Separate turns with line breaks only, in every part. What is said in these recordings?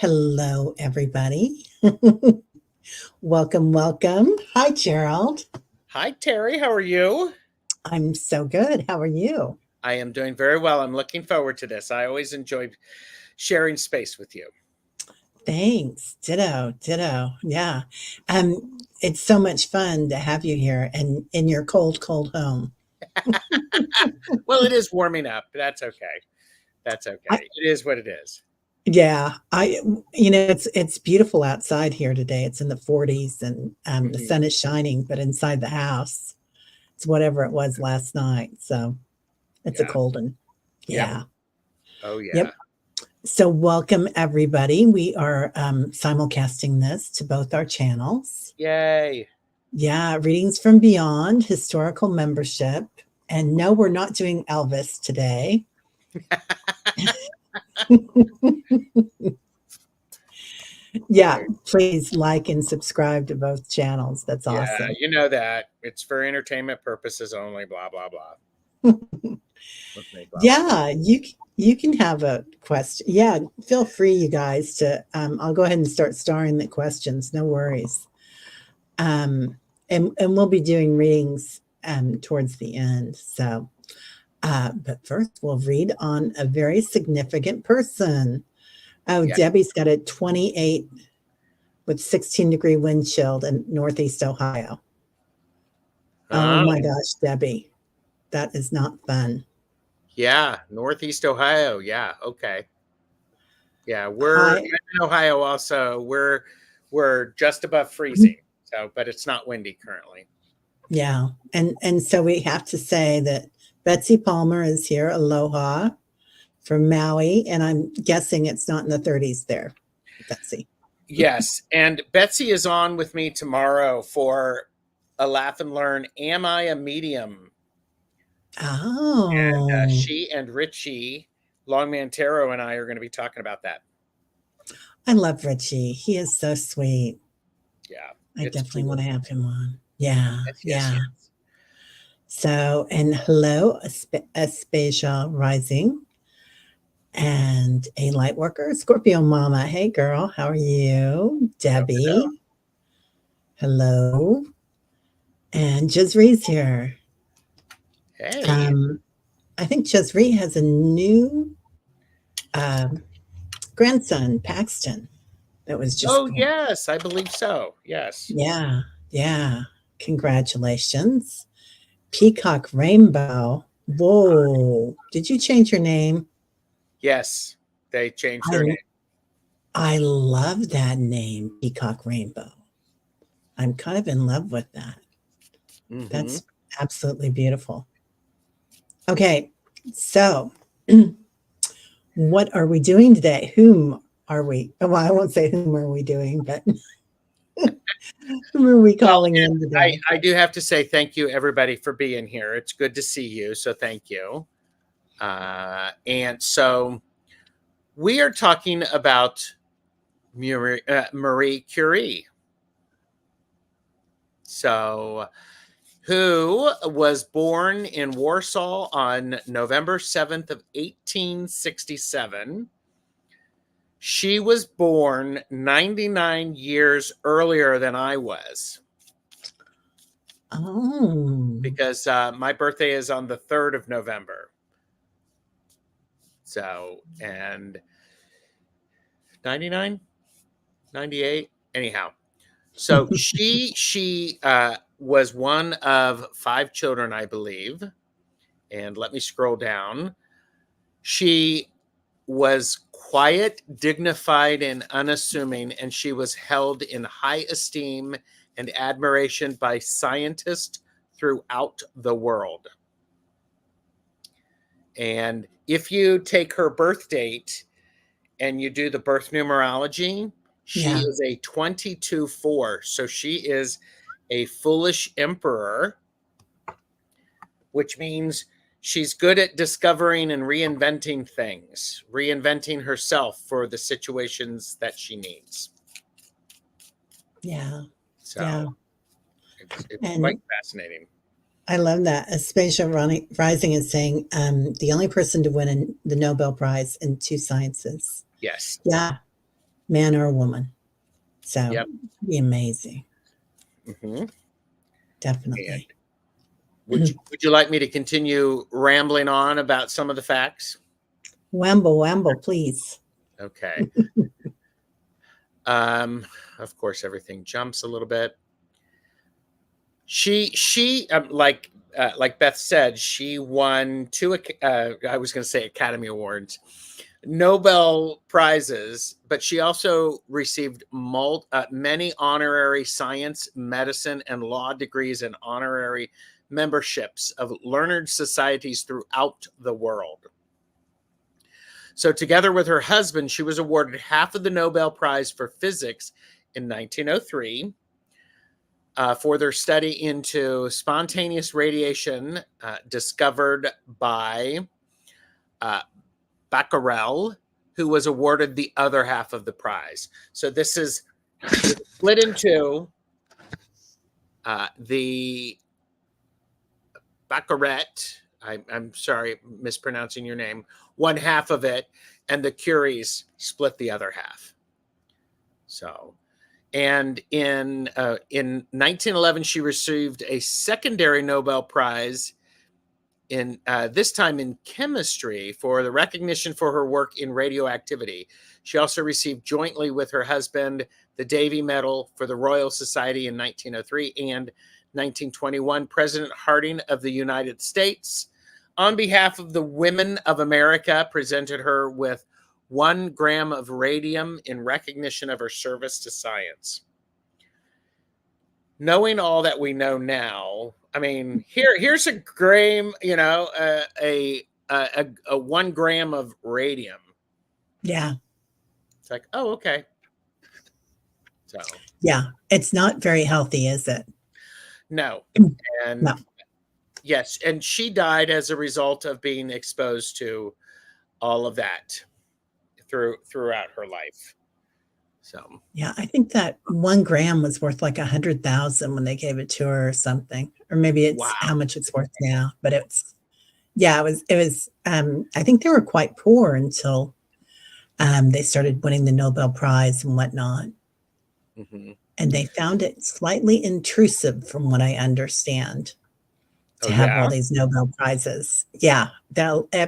Hello, everybody. Welcome, welcome. Hi, Gerald.
Hi, Teri. How are you?
I'm so good. How are you?
I am doing very well. I'm looking forward to this. I always enjoy sharing space with you.
Thanks. Ditto, ditto. Yeah. It's so much fun to have you here and in your cold, cold home.
Well, it is warming up. That's okay. That's
I,
okay. It is what it is.
yeah, it's beautiful outside here today. It's in the 40s and the
Mhm.
sun is shining, but inside the house, it's whatever it was last night. So it's a
Yeah.
cold one.
Yep.
Yeah.
Oh,
Yep.
yeah.
So, welcome everybody. We are simulcasting this to both our channels.
Yay.
Yeah, Readings from Beyond, historical membership. And no, we're not doing Elvis today. Yeah, please like and subscribe to both channels. That's
Yeah,
awesome.
you know that. It's for entertainment purposes only, blah, blah, blah. With me, blah, blah, blah.
Yeah, you can have a question. Yeah, feel free, you guys, to I'll go ahead and start starring the questions. No worries. Um, and we'll be doing readings towards the end. So, but first, we'll read on a very significant person. Oh,
Yeah.
Debbie's got a 28 with 16-degree wind chill in Northeast Ohio. Oh
Oh,
my gosh, Debbie, that is not fun.
yeah. Northeast Ohio. Yeah. Okay. Yeah. We're
Hi.
in Ohio also. We're just above freezing. So, but it's not windy currently.
Yeah, and so we have to say that Betsy Palmer is here. Aloha from Maui, and I'm guessing it's not in the 30s there, Betsy.
Yes, and Betsy is on with me tomorrow for a laugh and learn. Am I a medium? And
Oh,
she and Richie Longman Tarot and I are going to be talking about that.
I love Richie. He is so sweet.
Yeah,
I
it's
definitely want
cool.
to have him on. Yeah,
Yes, yes,
yeah.
yes.
So, and hello, Aspasia Rising and a light worker, Scorpio Mama. Hey, girl, how are you?
Hello, hello.
Debbie, hello. And Jazree's here.
Hey.
Um, I think Jazree has a new um, grandson, Paxton, that was just
Oh,
born.
yes, I believe so. Yes.
Yeah, yeah. Congratulations. Peacock Rainbow. Whoa. Did you change your name?
Yes, they changed
I
their name.
I love that name, Peacock Rainbow. I'm kind of in love with that.
Hmm.
That's absolutely beautiful. Okay, so what are we doing today? Whom are we? Well, I won't say whom are we doing, but whom are we
Well,
calling in
I,
today?
I do have to say thank you, everybody, for being here. It's good to see you, so thank you. And so we are talking about Marie Curie. So, who was born in Warsaw on November 7th of 1867. She was born 99 years earlier than I was
Oh,
because my birthday is on the 3rd of November. So, and 99, 98, anyhow. So she was one of 5 children, I believe. And let me scroll down. She was quiet, dignified, and unassuming, and she was held in high esteem and admiration by scientists throughout the world. And if you take her birth date and you do the birth numerology, she
yeah.
is a 22-4. So she is a foolish emperor, which means she's good at discovering and reinventing things, reinventing herself for the situations that she needs.
Yeah. Yeah.
So it's quite
And
fascinating.
I love that. Aspasia Rising is saying the only person to win the Nobel Prize in 2 sciences.
Yes.
Yeah. man or woman. So
Yep.
it'd be amazing.
Mm-hmm.
Definitely.
Would you like me to continue rambling on about some of the facts?
Wamble, please.
Okay. Of course, everything jumps a little bit. She like Beth said, she won two. I was going to say Academy Awards, Nobel Prizes, but she also received many honorary science, medicine, and law degrees and honorary memberships of learned societies throughout the world. So together with her husband, she was awarded half of the Nobel Prize for Physics in 1903 for their study into spontaneous radiation discovered by Becquerel, who was awarded the other half of the prize. So this is split into the Becquerel, I'm sorry, mispronouncing your name, one half of it, and the Curies split the other half. So, and in 1911, she received a secondary Nobel Prize in this time in chemistry for the recognition for her work in radioactivity. She also received jointly with her husband the Davy Medal for the Royal Society in 1903 and 1921. President Harding of the United States, on behalf of the Women of America, presented her with 1 gram of radium in recognition of her service to science. Knowing all that we know now, I mean, here's a gram, a 1 gram of radium.
Yeah.
It's like, oh, okay. So
yeah, it's not very healthy, is it?
No. And
no.
Yes, and she died as a result of being exposed to all of that throughout her life. So
yeah, I think that 1 gram was worth like 100,000 when they gave it to her or something, or maybe it's how much it's worth now. But it was. I think they were quite poor until they started winning the Nobel Prize and whatnot.
Mm-hmm.
And they found it slightly intrusive, from what I understand, to have all these Nobel Prizes. Yeah,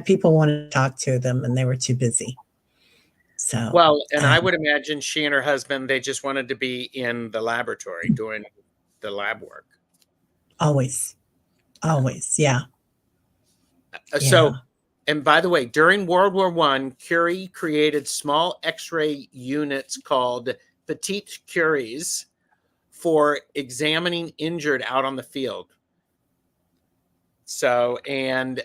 people wanted to talk to them, and they were too busy. So,
well, and I would imagine she and her husband, they just wanted to be in the laboratory doing the lab work.
Always, yeah.
So, and by the way, during World War I, Curie created small X-ray units called Petite Curies for examining injured out on the field. So, and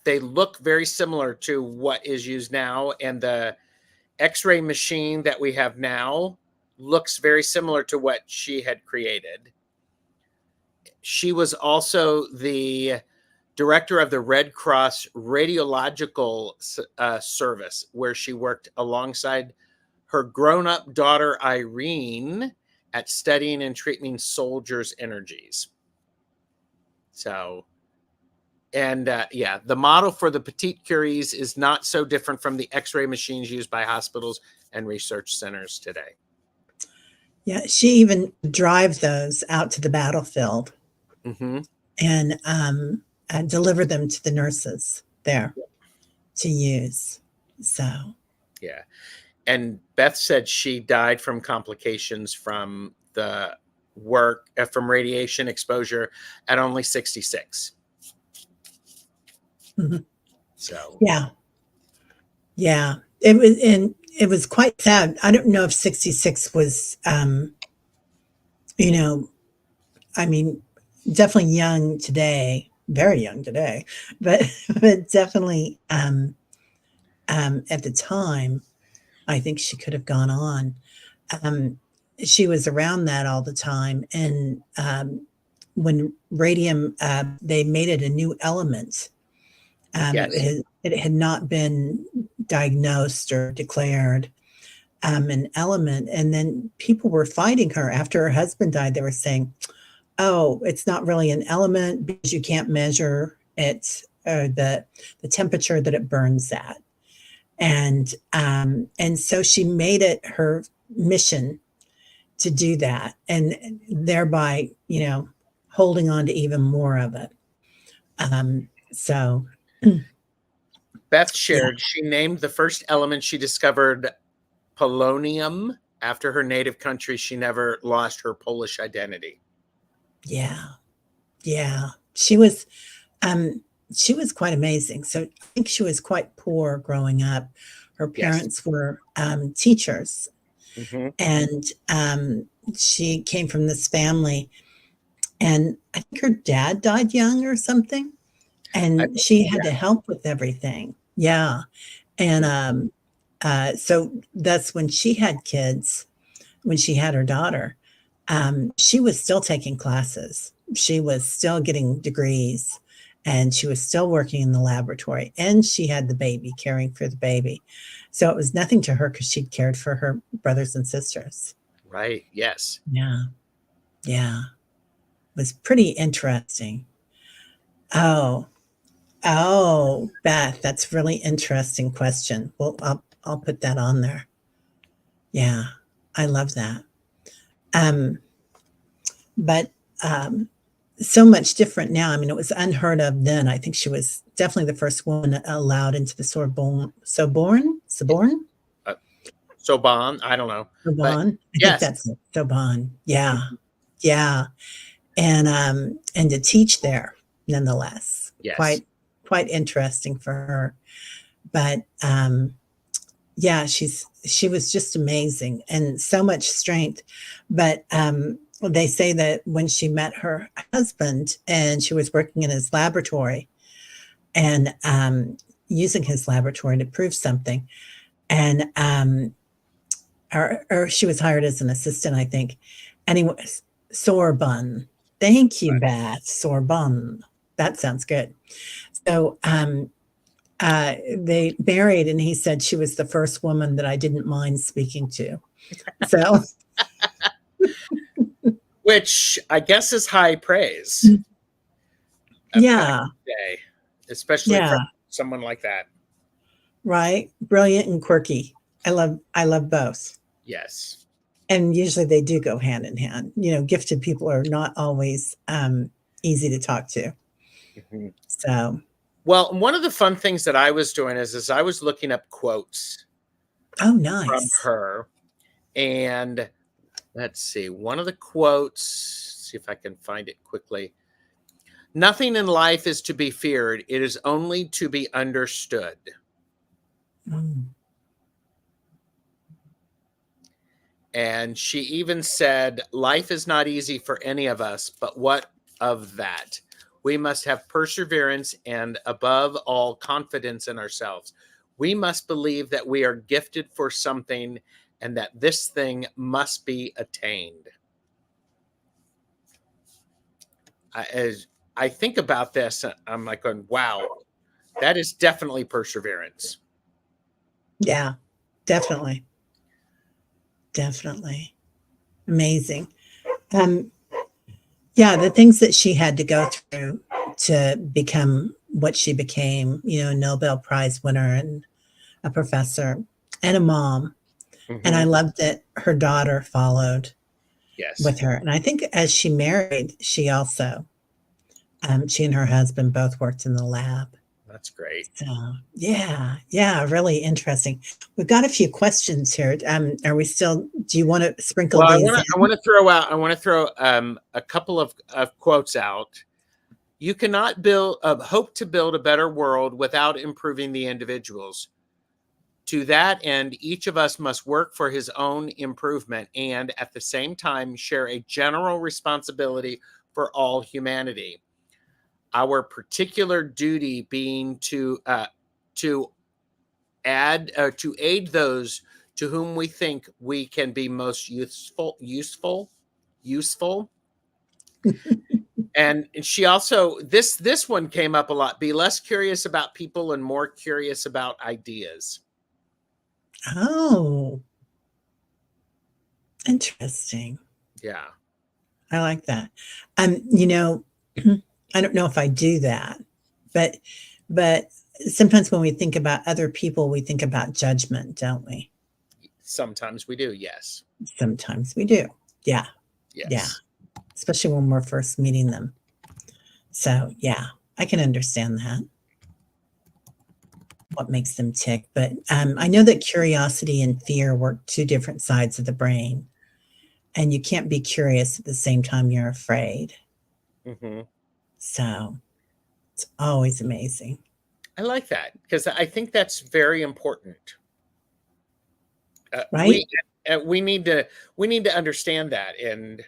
they look very similar to what is used now, and the X-ray machine that we have now looks very similar to what she had created. She was also the director of the Red Cross Radiological Service, where she worked alongside her grown-up daughter Irene at studying and treating soldiers' energies. So, and the model for the Petite Curies is not so different from the X-ray machines used by hospitals and research centers today.
Yeah, she even drive those out to the battlefield and deliver them to the nurses there to use. So,
yeah. And Beth said she died from complications from the work, from radiation exposure at only 66.
Mm-hmm.
So,
yeah, it was quite sad. I don't know if 66 was, I mean, definitely young today, very young today, but definitely at the time, I think she could have gone on. She was around that all the time, and when radium, they made it a new element. It had not been diagnosed or declared an element, and then people were fighting her after her husband died. They were saying, "Oh, it's not really an element because you can't measure it, the temperature that it burns at." And so she made it her mission to do that, and thereby, holding on to even more of it. So
Beth
yeah,
shared she named the first element she discovered polonium. After her native country, she never lost her Polish identity.
yeah, yeah. She was quite amazing. So I think she was quite poor growing up. Her
Yes.
parents were teachers,
Mm-hmm.
and she came from this family. And I think her dad died young or something, and she had
Yeah.
to help with everything. Yeah, and so that's when she had kids. When she had her daughter, she was still taking classes. She was still getting degrees, and she was still working in the laboratory. And she had the baby, caring for the baby. So it was nothing to her because she'd cared for her brothers and sisters.
Right. Yes.
Yeah, yeah, it was pretty interesting. Oh, oh, Beth, that's really interesting question. Well, I'll put that on there. Yeah, I love that. Um, but so much different now. I mean, it was unheard of then. I think she was definitely the first woman allowed into the Sorbonne,
Uh, Soban, I don't know, but
Sorbonne. I think
yes.
that's it, Sorbonne. Yeah, yeah, and to teach there, nonetheless,
Yes.
quite interesting for her. But yeah, she was just amazing and so much strength. But they say that when she met her husband and she was working in his laboratory and using his laboratory to prove something, and or she was hired as an assistant, I think. Anyway, Sorbonne. Thank you, Beth. Sorbonne. That sounds good. So they married, and he said she was the first woman that I didn't mind speaking to. So
Which I guess is high praise back
yeah,
in the day, especially from
yeah,
someone like that.
right. Brilliant and quirky. I love both.
Yes.
And usually they do go hand in hand. Gifted people are not always easy to talk to.
Mm-hmm.
So,
Well, one of the fun things that I was doing is I was looking up quotes
oh,
from
nice.
her. And let's see, one of the quotes, see if I can find it quickly. Nothing in life is to be feared. It is only to be understood.
Mm.
And she even said, life is not easy for any of us, but what of that? We must have perseverance and, above all, confidence in ourselves. We must believe that we are gifted for something and that this thing must be attained. As I think about this, I'm like going, wow, that is definitely perseverance.
Yeah, definitely. Definitely. Amazing. Um, yeah, the things that she had to go through to become what she became, a Nobel Prize winner and a professor and a mom. And I
Mm-hmm.
loved that her daughter followed
Yes,
with her. And I think as she married, she also, she and her husband both worked in the lab.
that's great.
So yeah, yeah, really interesting. We've got a few questions here. Are we still, do you want to sprinkle
Well,
these
I
in?
want to throw out, I want to throw a couple of quotes out. You cannot hope to build a better world without improving the individuals. To that end, each of us must work for his own improvement and at the same time share a general responsibility for all humanity. Our particular duty being to to aid those to whom we think we can be most useful. And she also, this one came up a lot. Be less curious about people and more curious about ideas.
Oh, interesting.
Yeah.
I like that. I don't know if I do that, but but sometimes when we think about other people, we think about judgment, don't we?
Sometimes we do. Yes.
Sometimes we do. Yeah. Yeah.
Yes.
Especially when we're first meeting them. So, yeah, I can understand that. What makes them tick. But I know that curiosity and fear work two different sides of the brain. And you can't be curious at the same time you're afraid.
Mm-hmm.
So it's always amazing.
I like that because I think that's very important.
Right?
We need to understand that. And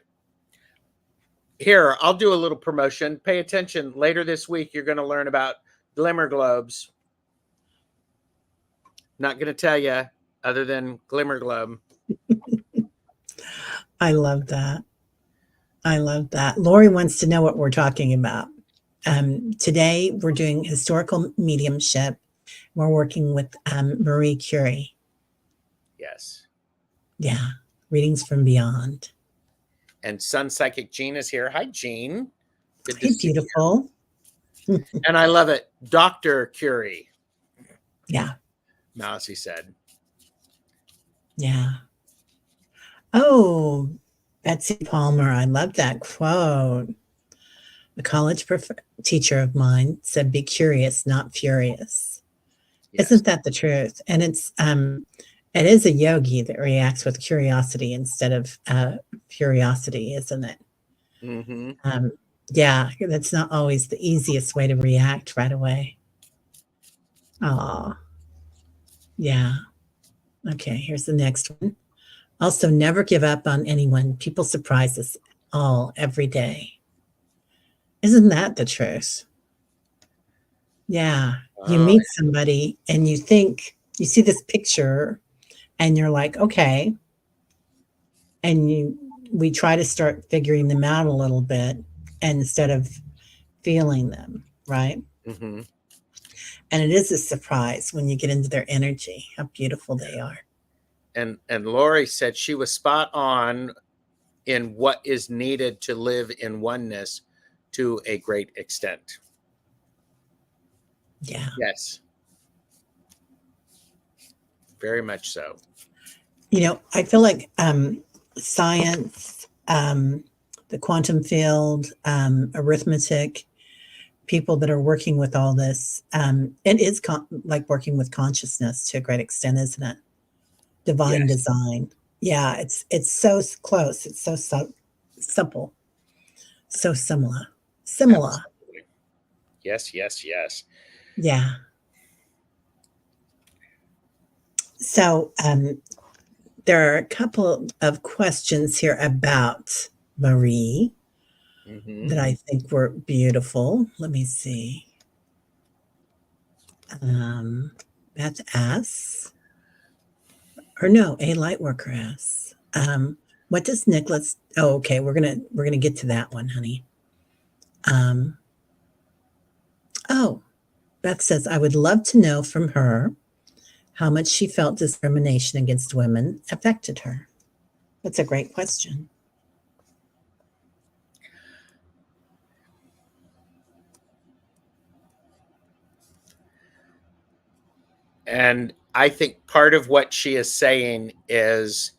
here, I'll do a little promotion. Pay attention. Later this week, you're going to learn about glimmer globes. Not going to tell you other than glimmer globe.
I love that. I love that. Lori wants to know what we're talking about. Today, we're doing historical mediumship. We're working with Marie Curie.
Yes.
Yeah, readings from beyond.
And Sun Psychic Jean is here. Hi, Jean. Good to
Hey,
see
beautiful.
you. And I love it. Dr. Curie.
Yeah.
Mousy said.
Yeah. Oh, Betsy Palmer. I love that quote. A college teacher of mine said, "Be curious, not furious."
Yes.
Isn't that the truth? And it is a yogi that reacts with curiosity instead of curiosity, isn't it?
Mm-hmm.
Yeah, that's not always the easiest way to react right away. Oh, yeah. Okay, here's the next one. Also, never give up on anyone. People surprise us all every day. Isn't that the truth? Yeah. You
Oh,
meet somebody and you think you see this picture and you're like, okay. And we try to start figuring them out a little bit instead of feeling them, right?
mm-hmm.
And it is a surprise when you get into their energy, how beautiful they are.
And Lori said she was spot on in what is needed to live in oneness to a great extent.
Yeah.
Yes. Very much so.
I feel like science, the quantum field, arithmetic, people that are working with all this, it is like working with consciousness to a great extent, isn't it? Divine
Yes.
design. Yeah, it's so close. It's so simple, so similar.
Absolutely. Yes, yes, yes.
Yeah. So there are a couple of questions here about Marie
Mm-hmm.
that I think were beautiful. Let me see. Beth asks, or no, a light worker asks, what does Nicholas? Oh, okay. We're gonna get to that one, honey. Um, oh, Beth says, I would love to know from her how much she felt discrimination against women affected her. That's a great question.
And I think part of what she is saying is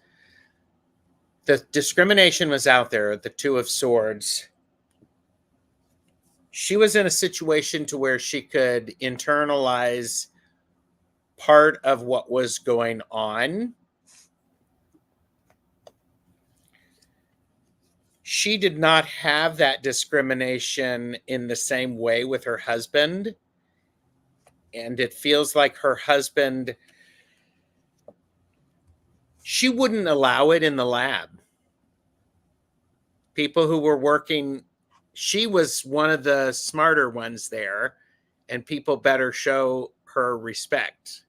the discrimination was out there at the Two of Swords. She was in a situation to where she could internalize part of what was going on. She did not have that discrimination in the same way with her husband. And it feels like her husband, she wouldn't allow it in the lab. People who were working, she was one of the smarter ones there, and people better show her respect.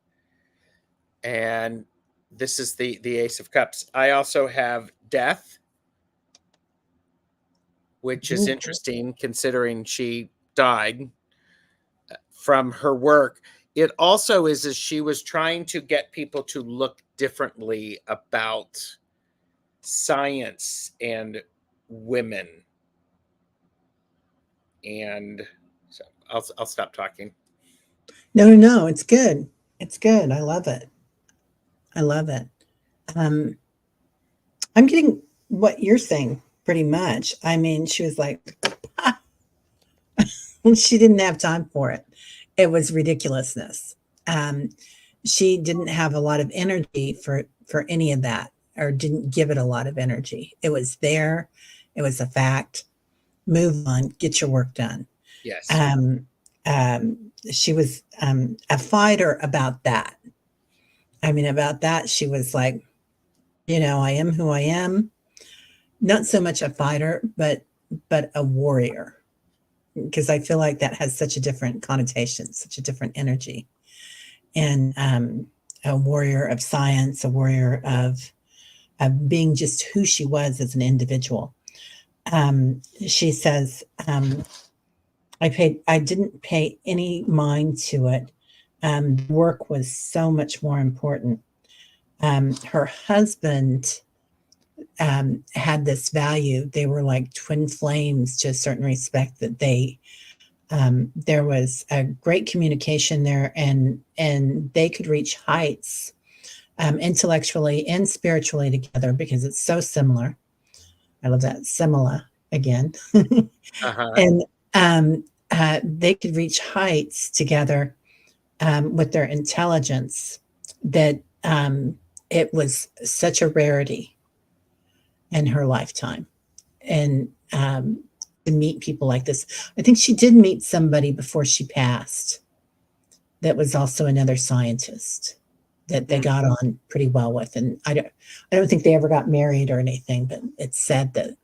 And this is the Ace of Cups. I also have Death, which is interesting considering she died from her work. It also is as she was trying to get people to look differently about science and women. And so I'll stop talking.
No, it's good. It's good. I love it. I love it. Um, I'm getting what you're saying pretty much. I mean, she was like, she didn't have time for it. It was ridiculousness. Um, she didn't have a lot of energy for any of that, or didn't give it a lot of energy. It was there. It was a fact. Move on. Get your work done.
Yes.
Um, she was a fighter about that. I mean, about that, she was like, I am who I am. Not so much a fighter, but a warrior, because I feel like that has such a different connotation, such a different energy. And a warrior of science, a warrior of being just who she was as an individual. She says, I didn't pay any mind to it. Work was so much more important. Her husband had this value. They were like twin flames to a certain respect, that there was a great communication there, and they could reach heights intellectually and spiritually together, because it's so similar. I love that, similar again.
Uh-huh.
And they could reach heights together with their intelligence, that it was such a rarity in her lifetime. And to meet people like this, I think she did meet somebody before she passed that was also another scientist that they got on pretty well with. And I don't think they ever got married or anything, but it's said that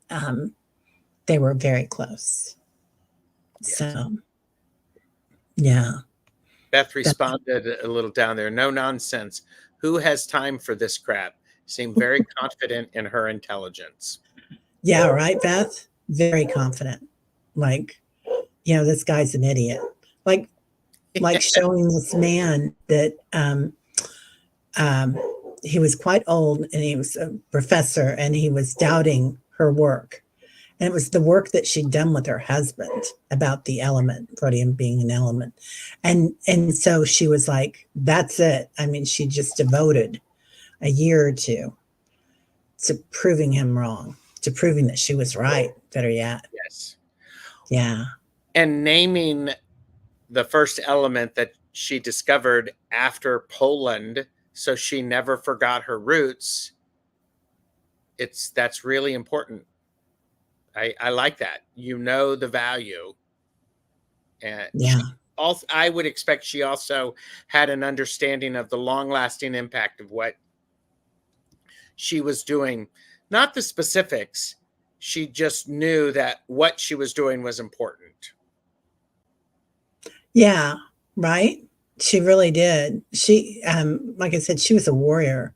they were very close.
Yes.
So, yeah.
Beth responded a little down there. No nonsense. Who has time for this crap? Seemed very confident in her intelligence.
Yeah, right, Beth? Very confident. Like, this guy's an idiot. Like showing this man that he was quite old, and he was a professor, and he was doubting her work. And it was the work that she'd done with her husband about the element, protein being an element. And so she was like, that's it. I mean, she just devoted a year or two to proving him wrong, to proving that she was right, better yet.
Yes.
Yeah.
And naming the first element that she discovered after Poland, so she never forgot her roots. That's really important. I like that. The value. And
Yeah.
also, I would expect she also had an understanding of the long-lasting impact of what she was doing. Not the specifics. She just knew that what she was doing was important.
Yeah. Right. She really did. She, like I said, she was a warrior.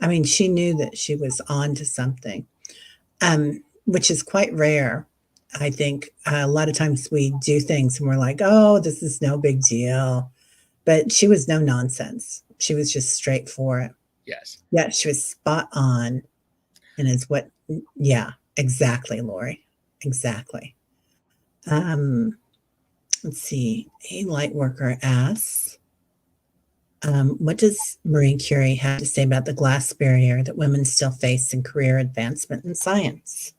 I mean, she knew that she was on to something, which is quite rare. I think a lot of times we do things and we're like, oh, this is no big deal. But she was no nonsense. She was just straight for it.
Yes.
Yeah, she was spot on. And is what, yeah, exactly, Lori. Exactly. Let's see. A light worker asks, what does Marie Curie have to say about the glass barrier that women still face in career advancement in science?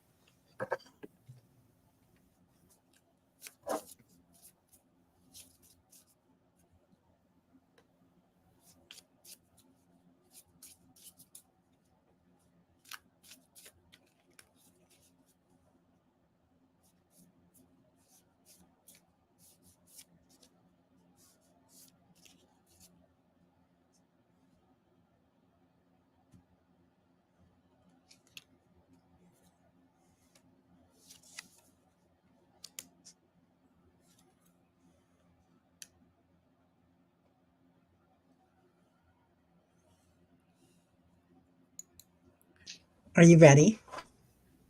Are you ready?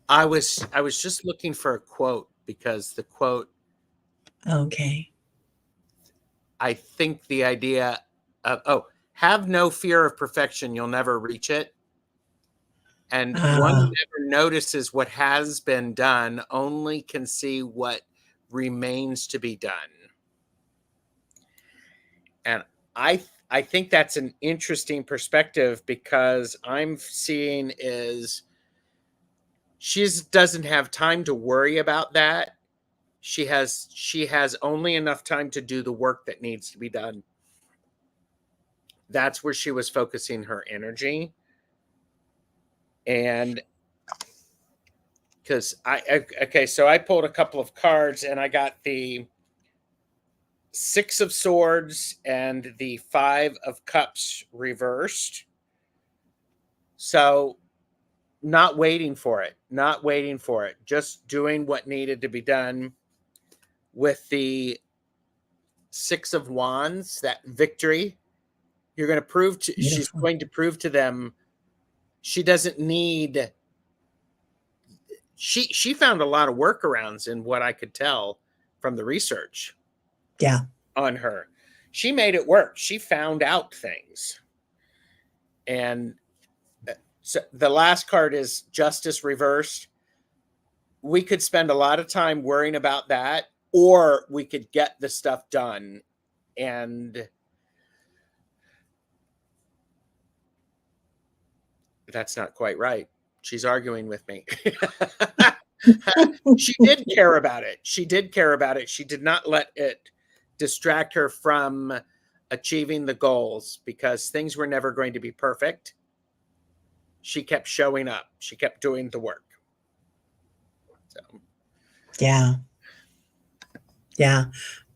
I was just looking for a quote, because the quote,
Okay.
I think the idea of, have no fear of perfection, you'll never reach it. And one
Uh,
never notices what has been done, only can see what remains to be done. I think that's an interesting perspective, because I'm seeing is she doesn't have time to worry about that. She has only enough time to do the work that needs to be done. That's where she was focusing her energy. And because okay, so I pulled a couple of cards and I got the Six of Swords and the Five of Cups reversed. So not waiting for it, just doing what needed to be done. With the Six of Wands, that victory, you're going to prove to, she's going to prove to them she doesn't need, she found a lot of workarounds in what I could tell from the research.
Yeah.
On her. She made it work. She found out things. And so the last card is Justice reversed. We could spend a lot of time worrying about that, or we could get the stuff done. And that's not quite right. She's arguing with me. She did care about it. She did not let it distract her from achieving the goals, because things were never going to be perfect. She kept showing up. She kept doing the work. So.
Yeah. Yeah.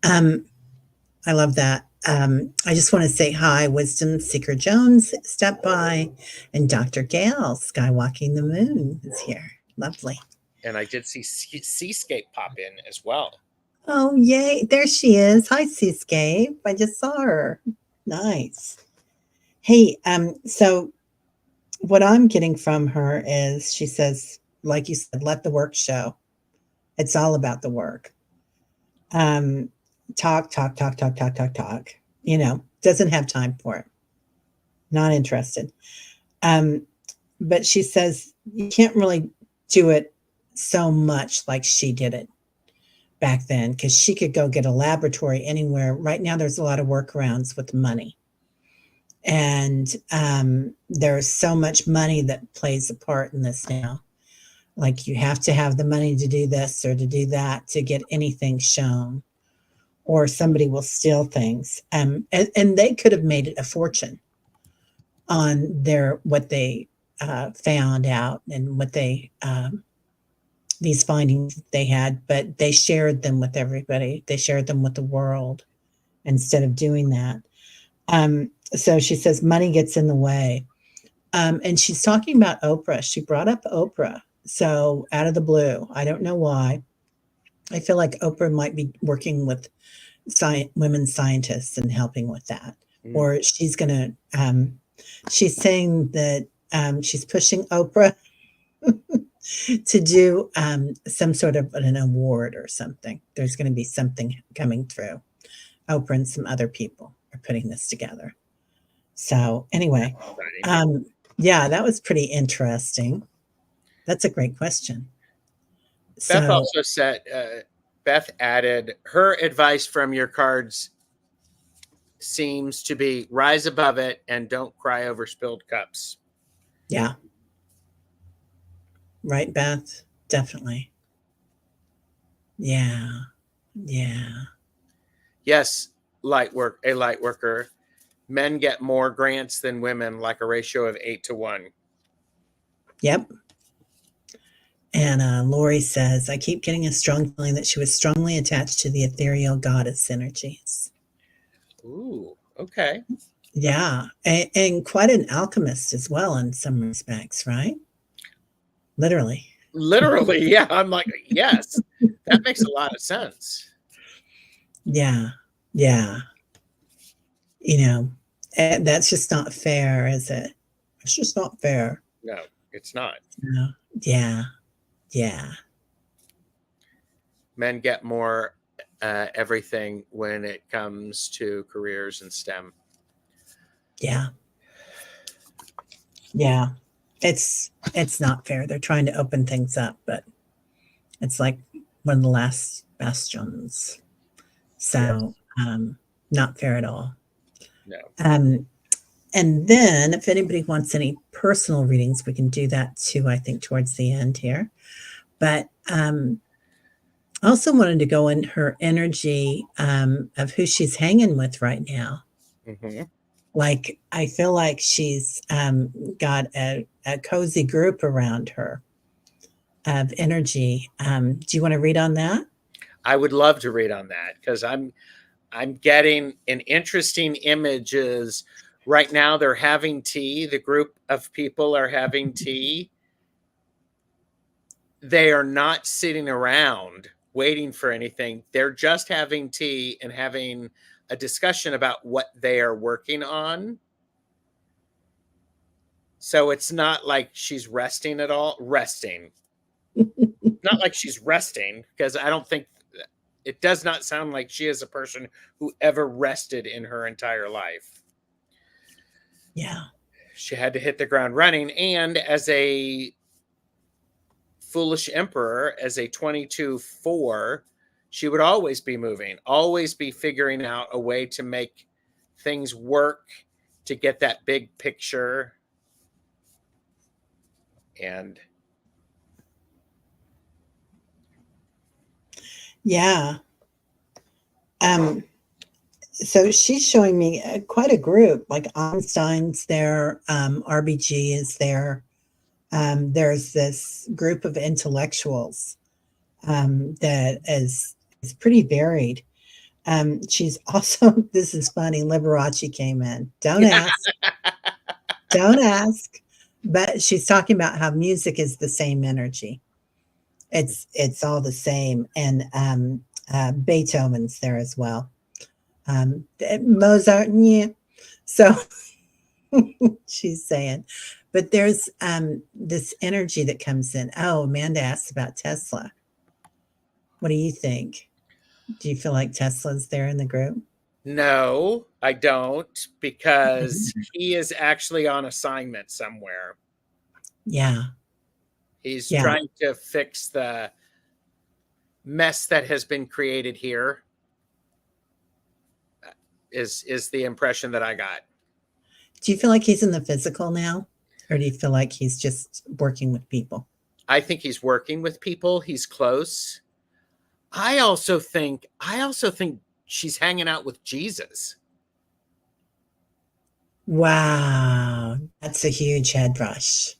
I love that. I just want to say hi. Wisdom Seeker Jones stepped by, and Dr. Gail Skywalking the Moon is here. Lovely.
And I did see Seascape pop in as well.
Oh, yay. There she is. Hi, Seascape. I just saw her. Nice. Hey, so what I'm getting from her is she says, like you said, let the work show. It's all about the work. Talk. You know, doesn't have time for it. Not interested. But she says you can't really do it so much like she did it back then, because she could go get a laboratory anywhere. Right now, there's a lot of workarounds with money. And there's so much money that plays a part in this now. Like you have to have the money to do this or to do that to get anything shown, or somebody will steal things. And they could have made it a fortune on what they found out and what they these findings they had, but they shared them with everybody. They shared them with the world instead of doing that. So she says money gets in the way. And she's talking about Oprah. She brought up Oprah. So out of the blue, I don't know why. I feel like Oprah might be working with women scientists and helping with that. Or she's going to, she's saying that she's pushing Oprah to do some sort of an award or something. There's going to be something coming through. Oprah and some other people are putting this together. So anyway, yeah, that was pretty interesting. That's a great question.
Beth also said, Beth added, her advice from your cards seems to be rise above it and don't cry over spilled cups.
Yeah. Right, Beth? Definitely. Yeah. Yeah.
Yes, a light worker. Men get more grants than women, like a ratio of 8-1.
Yep. And Lori says, I keep getting a strong feeling that she was strongly attached to the ethereal goddess energies.
Ooh, okay.
Yeah. And quite an alchemist as well in some respects, right? Literally,
yeah. I'm like, yes, that makes a lot of sense.
Yeah. Yeah. You know, that's just not fair, is it? It's just not fair.
No, it's not.
No. Yeah. Yeah.
Men get more everything when it comes to careers in STEM.
Yeah. Yeah. It's not fair. They're trying to open things up, but it's like one of the last bastions. So not fair at all.
No.
And then if anybody wants any personal readings, we can do that too, I think, towards the end here. But I also wanted to go in her energy of who she's hanging with right now.
Mm-hmm.
Like, I feel like she's got a cozy group around her of energy. Do you want to read on that?
I would love to read on that, because I'm getting an interesting images right now. They're having tea. The group of people are having tea. They are not sitting around waiting for anything. They're just having tea and having a discussion about what they are working on. So it's not like she's resting at all. Resting. Not like she's resting, because I don't think, it does not sound like she is a person who ever rested in her entire life.
Yeah.
She had to hit the ground running. And as a foolish emperor, as a 22-4, she would always be moving, always be figuring out a way to make things work, to get that big picture. And
Yeah. So she's showing me quite a group, like Einstein's there, RBG is there. There's this group of intellectuals that is pretty varied. She's also, this is funny, Liberace came in. Don't ask. Don't ask. But she's talking about how music is the same energy. It's all the same. And Beethoven's there as well. Mozart, yeah. So she's saying, but there's this energy that comes in. Oh, Amanda asked about Tesla. What do you think? Do you feel like Tesla's there in the group?
no, I don't, because he is actually on assignment somewhere.
Yeah.
He's
Yeah.
trying to fix the mess that has been created here, is the impression that I got.
Do you feel like he's in the physical now? Or do you feel like he's just working with people?
I think he's working with people. He's close. I also think she's hanging out with Jesus.
Wow. That's a huge head rush.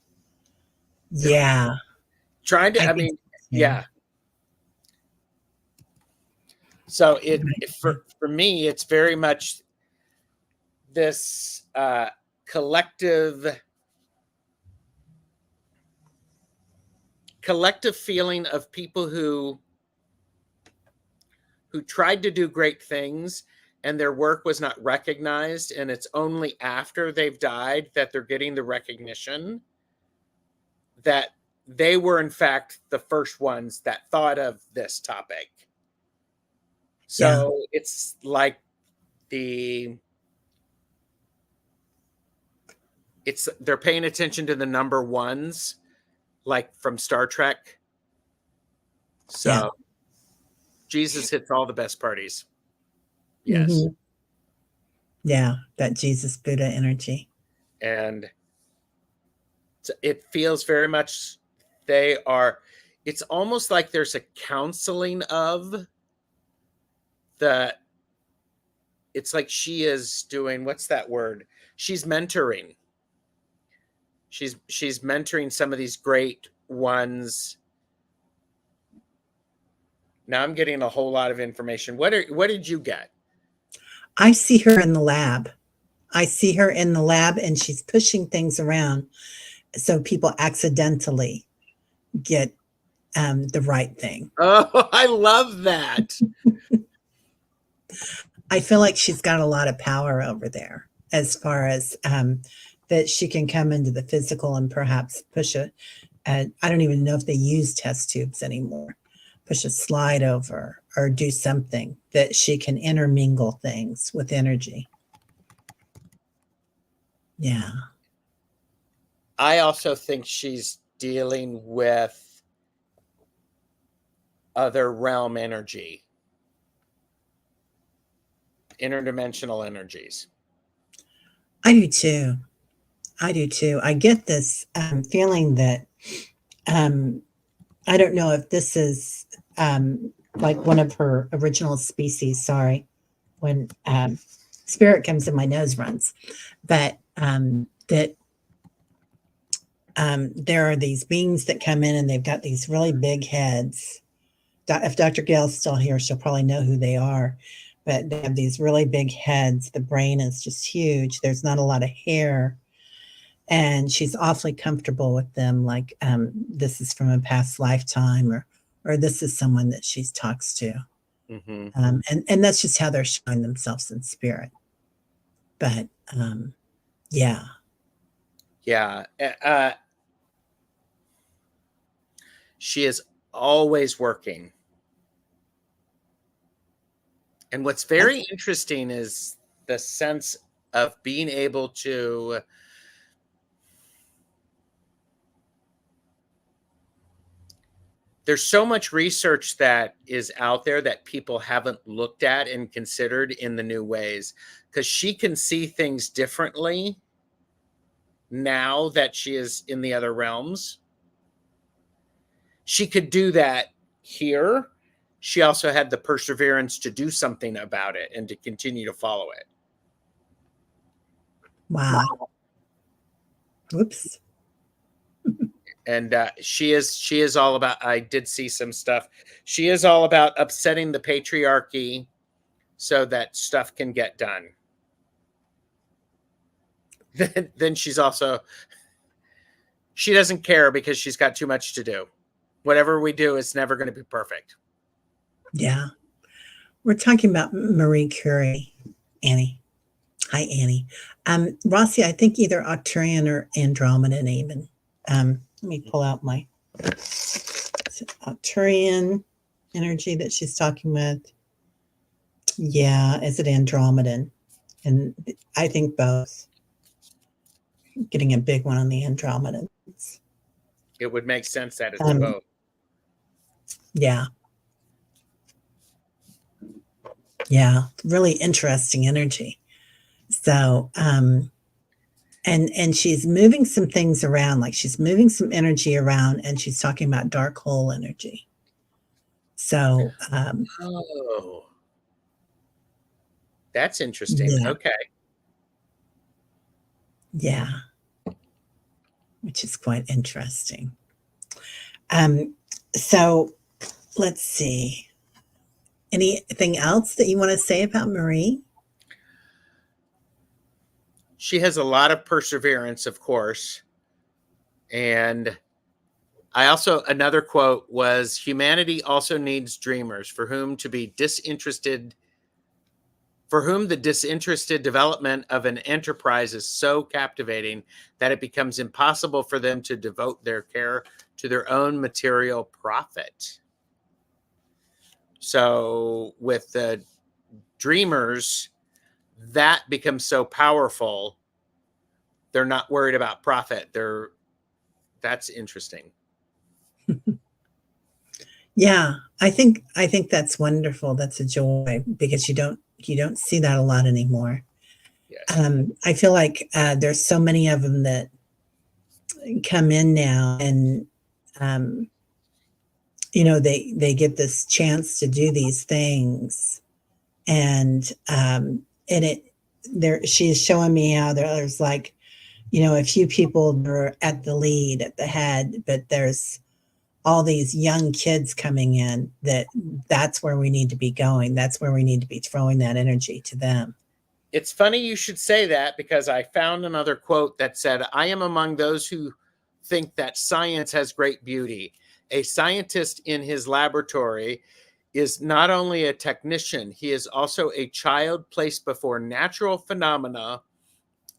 Yeah.
Trying to,
I
I
think
mean,
so.
yeah. So for me, it's very much this collective feeling of people who tried to do great things and their work was not recognized, and it's only after they've died that they're getting the recognition that they were in fact the first ones that thought of this topic. So it's like they're paying attention to the number ones, like from Star Trek. So Jesus hits all the best parties. Yes.
Mm-hmm. Yeah, that Jesus Buddha energy.
And it feels very much it's almost like there's a counseling of it's like she is doing, what's that word? She's mentoring. She's mentoring some of these great ones. Now I'm getting a whole lot of information. What did you get?
I see her in the lab. I see her in the lab and she's pushing things around so people accidentally get the right thing.
Oh, I love that.
I feel like she's got a lot of power over there as far as that she can come into the physical and perhaps push I don't even know if they use test tubes anymore, push a slide over or do something that she can intermingle things with energy. Yeah.
I also think she's dealing with other realm energy, interdimensional energies.
I do too. I do too. I get this feeling that I don't know if this is like one of her original species. Sorry, when spirit comes in, my nose runs. But that there are these beings that come in and they've got these really big heads. If Dr. Gale's still here, she'll probably know who they are. But they have these really big heads. The brain is just huge. There's not a lot of hair. And she's awfully comfortable with them. Like this is from a past lifetime, or this is someone that she talks to.
Mm-hmm.
And that's just how they're showing themselves in spirit. But yeah.
Yeah. She is always working. And what's very interesting is the sense of being able to there's so much research that is out there that people haven't looked at and considered in the new ways, because she can see things differently now that she is in the other realms. She could do that here. She also had the perseverance to do something about it and to continue to follow it.
Wow. Whoops.
And she is all about, I did see some stuff. She is all about upsetting the patriarchy so that stuff can get done. Then she's also, she doesn't care because she's got too much to do. Whatever we do, it's never going to be perfect.
Yeah. We're talking about Marie Curie, Annie. Hi, Annie. Rossi, I think either Arcturian or Andromedan even. Let me pull out my Arcturian energy that she's talking with. Yeah, is it Andromedan? And I think both. Getting a big one on the Andromedans.
It would make sense that it's both.
Yeah. Yeah, really interesting energy. So, and she's moving some things around, like she's moving some energy around, and she's talking about dark hole energy. So,
oh, that's interesting.
Yeah.
Okay.
Yeah, which is quite interesting. So let's see. Anything else that you want to say about Marie?
She has a lot of perseverance, of course. And I also, another quote was, humanity also needs dreamers for whom the disinterested development of an enterprise is so captivating that it becomes impossible for them to devote their care to their own material profit. So with the dreamers, that becomes so powerful, they're not worried about profit. That's interesting.
Yeah, I think that's wonderful. That's a joy, because you don't see that a lot anymore.
Yes.
I feel like there's so many of them that come in now, and they get this chance to do these things, and she's showing me how there's like, a few people that are at the lead, at the head, but there's all these young kids coming in that's where we need to be going. That's where we need to be throwing that energy to them.
It's funny you should say that, because I found another quote that said, I am among those who think that science has great beauty. A scientist in his laboratory is not only a technician, he is also a child placed before natural phenomena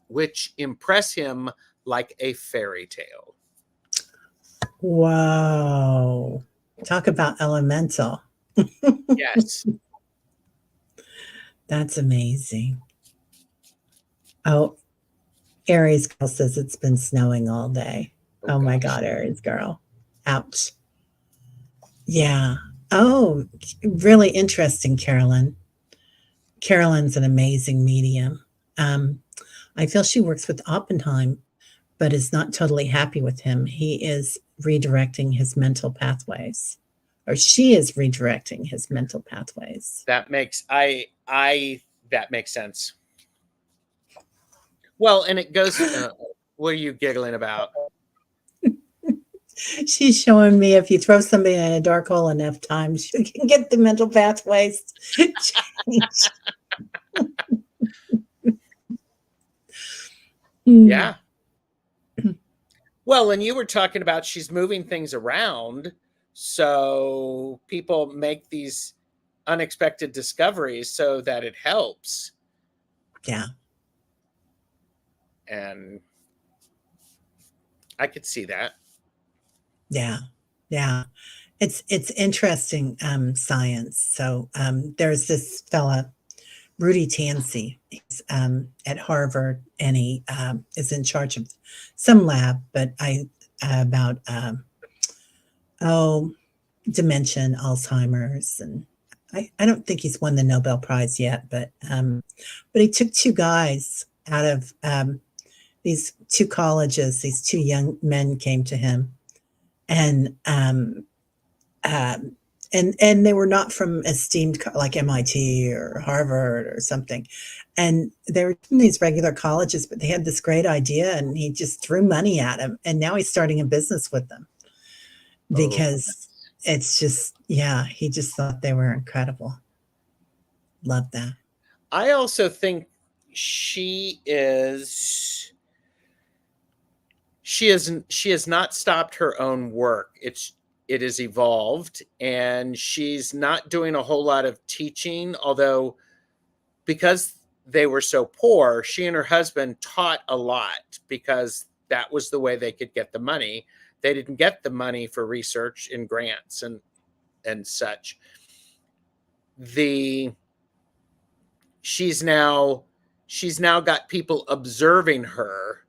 which impress him like a fairy tale.
Whoa. Talk about elemental.
Yes.
That's amazing. Oh, Aries girl says it's been snowing all day. Oh my God, Aries girl. Ouch. Yeah. Oh, really interesting, Carolyn. Carolyn's an amazing medium. I feel she works with Oppenheim, but is not totally happy with him. He is redirecting his mental pathways, or she is redirecting his mental pathways.
That makes that makes sense. Well, and it goes. What are you giggling about?
She's showing me if you throw somebody in a dark hole enough times, you can get the mental pathways changed.
Yeah. Well, and you were talking about she's moving things around, so people make these unexpected discoveries so that it helps.
Yeah.
And I could see that.
Yeah. Yeah. It's interesting science. So there's this fella, Rudy Tansey. He's at Harvard, and he is in charge of some lab, but about dementia, Alzheimer's, and I don't think he's won the Nobel Prize yet, but he took two guys out of these two colleges. These two young men came to him, and they were not from esteemed like MIT or Harvard or something, and they were in these regular colleges, but they had this great idea, and he just threw money at them, and now he's starting a business with them because it's just, yeah, he just thought they were incredible. Love that.
I also think she has not stopped her own work. It has evolved, and she's not doing a whole lot of teaching, although because they were so poor, she and her husband taught a lot because that was the way they could get the money. They didn't get the money for research and grants and such. She's now got people observing her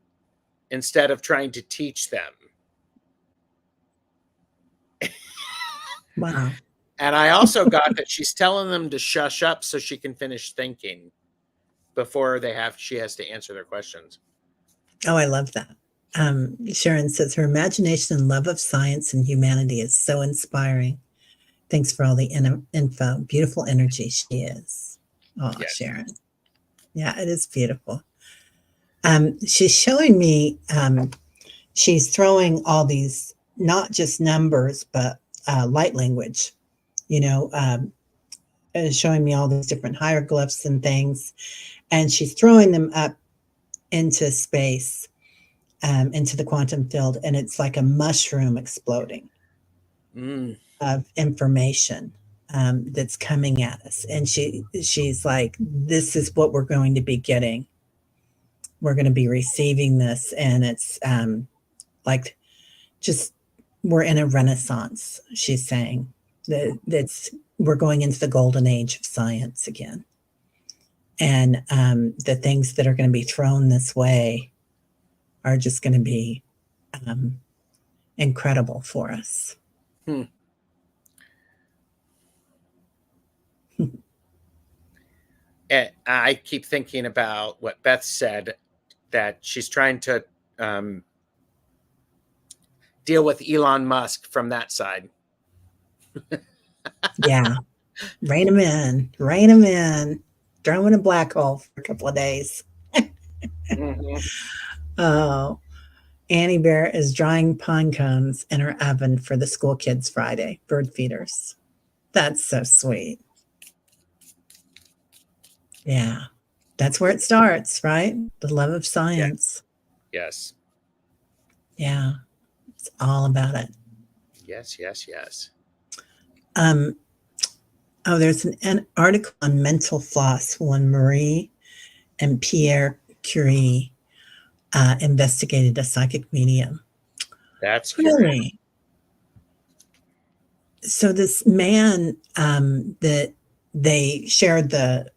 instead of trying to teach them.
Wow.
And I also got that she's telling them to shush up so she can finish thinking before she has to answer their questions.
Oh, I love that. Sharon says her imagination and love of science and humanity is so inspiring. Thanks for all the info. Beautiful energy she is. Oh, yes. Sharon. Yeah, it is beautiful. She's showing me, she's throwing all these, not just numbers, but light language, showing me all these different hieroglyphs and things. And she's throwing them up into space, into the quantum field. And it's like a mushroom exploding of information that's coming at us. And she's like, this is what we're going to be getting. We're going to be receiving this. And it's like, just, we're in a renaissance, she's saying. We're going into the golden age of science again. And the things that are going to be thrown this way are just going to be incredible for us.
I keep thinking about what Beth said, that she's trying to deal with Elon Musk from that side.
Yeah. Rein him in. Throw him in a black hole for a couple of days. Oh, Annie Bear is drying pine cones in her oven for the school kids Friday. Bird feeders. That's so sweet. Yeah. That's where it starts, right? The love of science.
Yes.
Yeah. It's all about it.
Yes.
There's an article on mental floss when Marie and Pierre Curie investigated a psychic medium.
That's
really. So this man that they shared the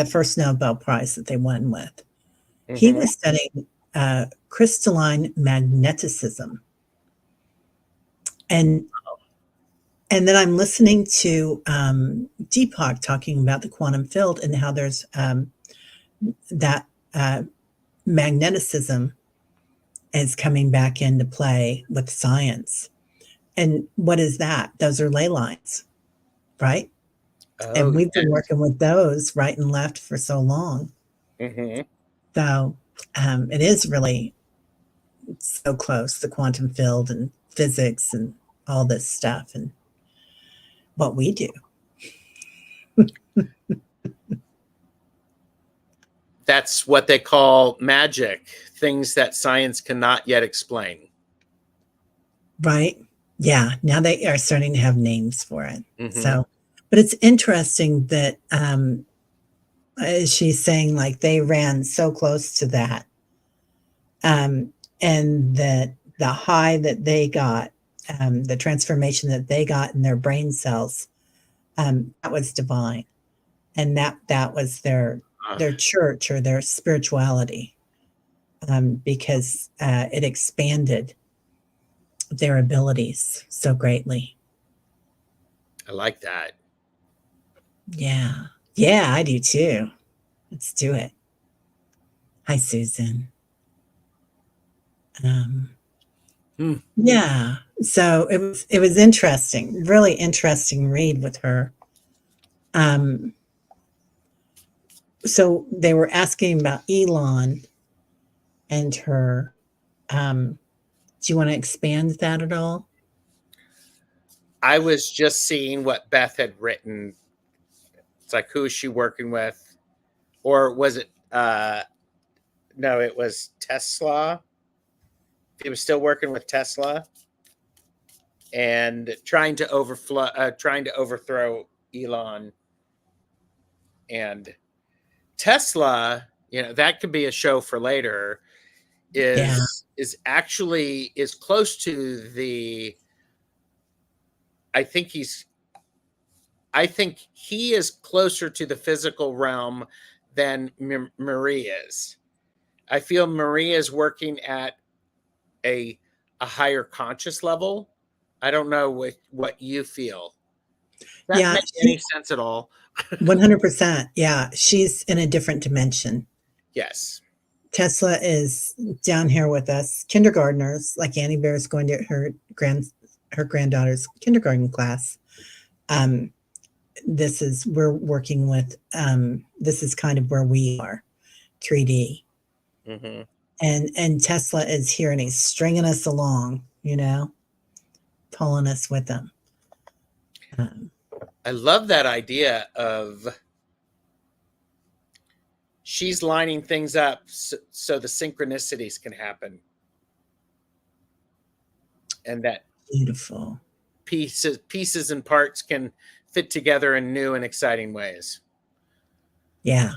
first Nobel Prize that they won with, he was studying crystalline magneticism, and then I'm listening to Deepak talking about the quantum field and how there's that uh, magneticism is coming back into play with science. And what is that? Those are ley lines, right?
Oh,
And we've
yeah.
been working with those right and left for so long.
Mm-hmm.
So it is really so close, the quantum field and physics and all this stuff and what we do.
That's what they call magic, things that science cannot yet explain.
Right? Yeah. Now they are starting to have names for it.
Mm-hmm.
So, but it's interesting that she's saying like they ran so close to that. And that the high that they got, the transformation that they got in their brain cells, that was divine. And that was their church or their spirituality, because it expanded their abilities so greatly.
I like that.
Yeah. Yeah, I do too. Let's do it. Hi, Susan. Yeah. So it was interesting, really interesting read with her. So they were asking about Elon and her. Do you want to expand that at all?
I was just seeing what Beth had written. It's like, who is she working with? Or was it no, it was Tesla. He was still working with Tesla and trying to overthrow Elon. And Tesla, that could be a show for later,
Yeah.
is actually is close to the I think he is closer to the physical realm than Marie is. I feel Marie is working at a higher conscious level. I don't know what you feel. Does that
Yeah.
make any sense at all?
100%. Yeah. She's in a different dimension.
Yes.
Tesla is down here with us, kindergartners, like Annie Bear is going to her granddaughter's kindergarten class. We're working with, this is kind of where we are, 3D.
Mm-hmm.
And Tesla is here and he's stringing us along, pulling us with him.
I love that idea of she's lining things up so the synchronicities can happen, and that
Beautiful.
pieces and parts can fit together in new and exciting ways.
Yeah.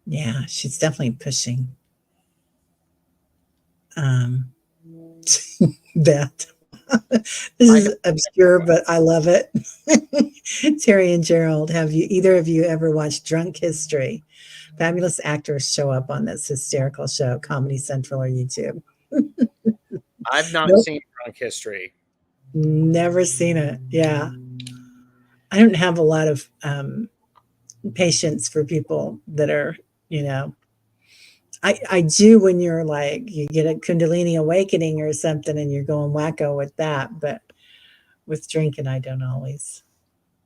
Yeah, she's definitely pushing that. This is obscure, but I love it. Teri and Gerald, have either of you ever watched Drunk History? Fabulous actors show up on this hysterical show, Comedy Central or YouTube.
I've not
Nope.
seen Drunk History.
Never seen it. Yeah. I don't have a lot of patience for people that are, I do when you're like, you get a Kundalini awakening or something and you're going wacko with that. But with drinking, I don't always.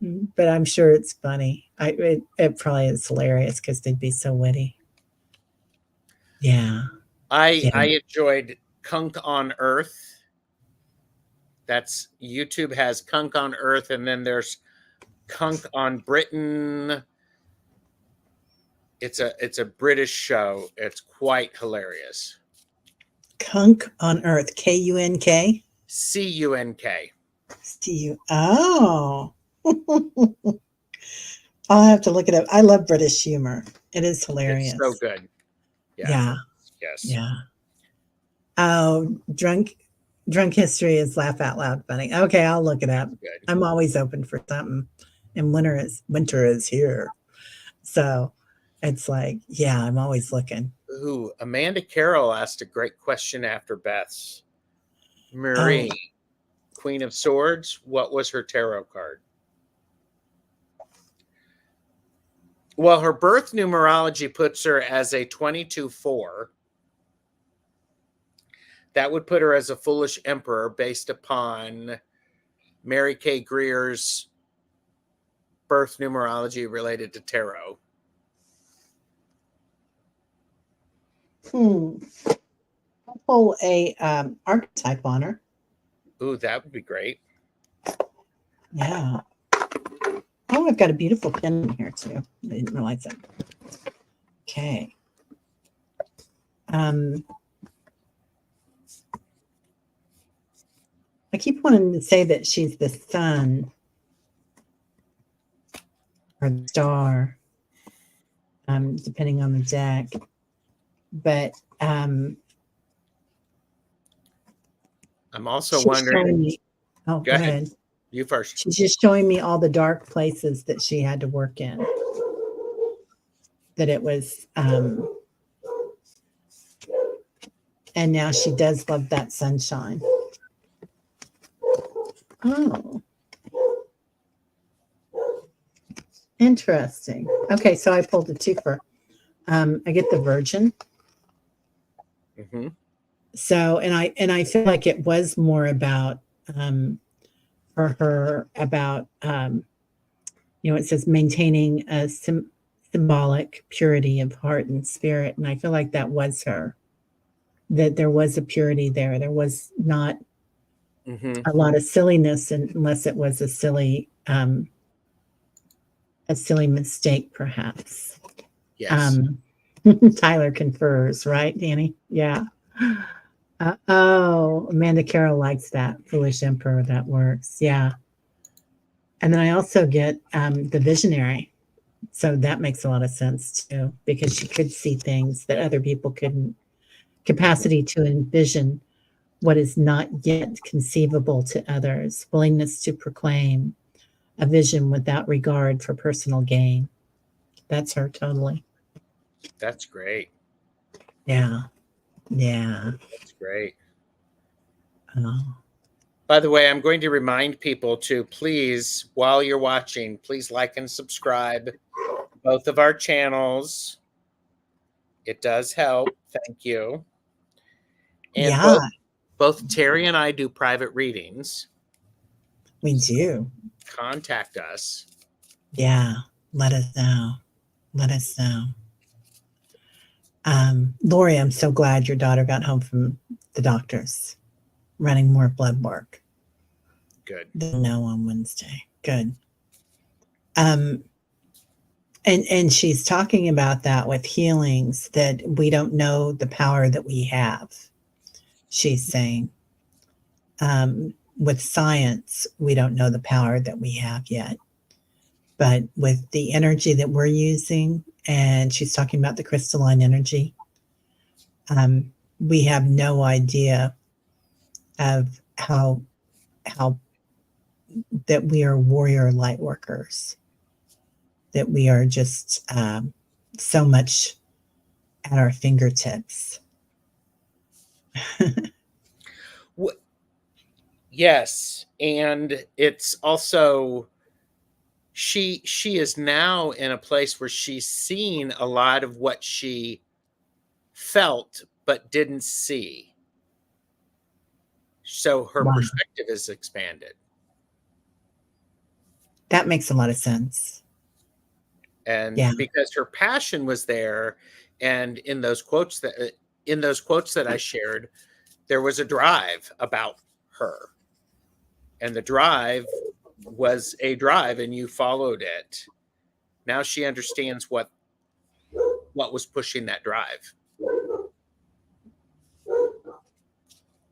But I'm sure it's funny. It probably is hilarious because they'd be so witty. Yeah.
I enjoyed Kunk on Earth. That's YouTube has Kunk on Earth, and then there's Kunk on Britain. It's a British show. It's quite hilarious.
Kunk on Earth, Kunk.
CUNK.
Oh. I'll have to look it up. I love British humor. It is hilarious.
It's so good.
Yeah.
Yes.
Yeah. Oh, drunk history is laugh out loud funny. Okay, I'll look it up.
Good.
I'm always open for something. And winter is here. So it's like, yeah, I'm always looking.
Ooh, Amanda Carroll asked a great question after Beth's. Marie, Queen of Swords, what was her tarot card? Well, her birth numerology puts her as a 22-4. That would put her as a foolish emperor based upon Mary K. Greer's birth numerology related to tarot.
I'll pull a archetype on her.
Ooh, that would be great.
Yeah. Oh, I've got a beautiful pen in here too. I didn't realize that. Okay. I keep wanting to say that she's the sun or the star, depending on the deck. But
I'm also
she's
wondering.
showing me. Oh, go ahead.
You first.
She's just showing me all the dark places that she had to work in. That it was, and now she does love that sunshine. Oh, interesting. Okay, so I pulled a twofer. I get the Virgin.
Mm-hmm.
So, and I feel like it was more about for her about it says maintaining a symbolic purity of heart and spirit, and I feel like that was her. That there was a purity there. There was not a lot of silliness, unless it was a silly mistake, perhaps.
Yes.
Tyler confers, right, Danny? Yeah. Oh, Amanda Carroll likes that. Foolish Emperor, that works. Yeah. And then I also get the visionary. So that makes a lot of sense too, because she could see things that other people couldn't. Capacity to envision what is not yet conceivable to others. Willingness to proclaim a vision without regard for personal gain. That's her totally.
That's great.
Yeah. Yeah.
That's great.
Oh.
By the way, I'm going to remind people to please, while you're watching, please like and subscribe both of our channels. It does help. Thank you. And
Yeah,
both Teri and I do private readings.
we do.
Contact us.
Yeah. Let us know. Let us know. Lori, I'm so glad your daughter got home from the doctors, running more blood work.
Good.
They'll know on Wednesday. Good. And she's talking about that with healings, that we don't know the power that we have. She's saying, with science, we don't know the power that we have yet. But with the energy that we're using, and she's talking about the crystalline energy, we have no idea of how that we are warrior light workers, that we are just so much at our fingertips.
Yes, and it's also she is now in a place where she's seen a lot of what she felt but didn't see. So her
Wow.
perspective is expanded.
That makes a lot of sense.
And
Yeah.
because her passion was there, and in those quotes that I shared, there was a drive about her. And the drive was a drive, and you followed it. Now she understands what was pushing that drive.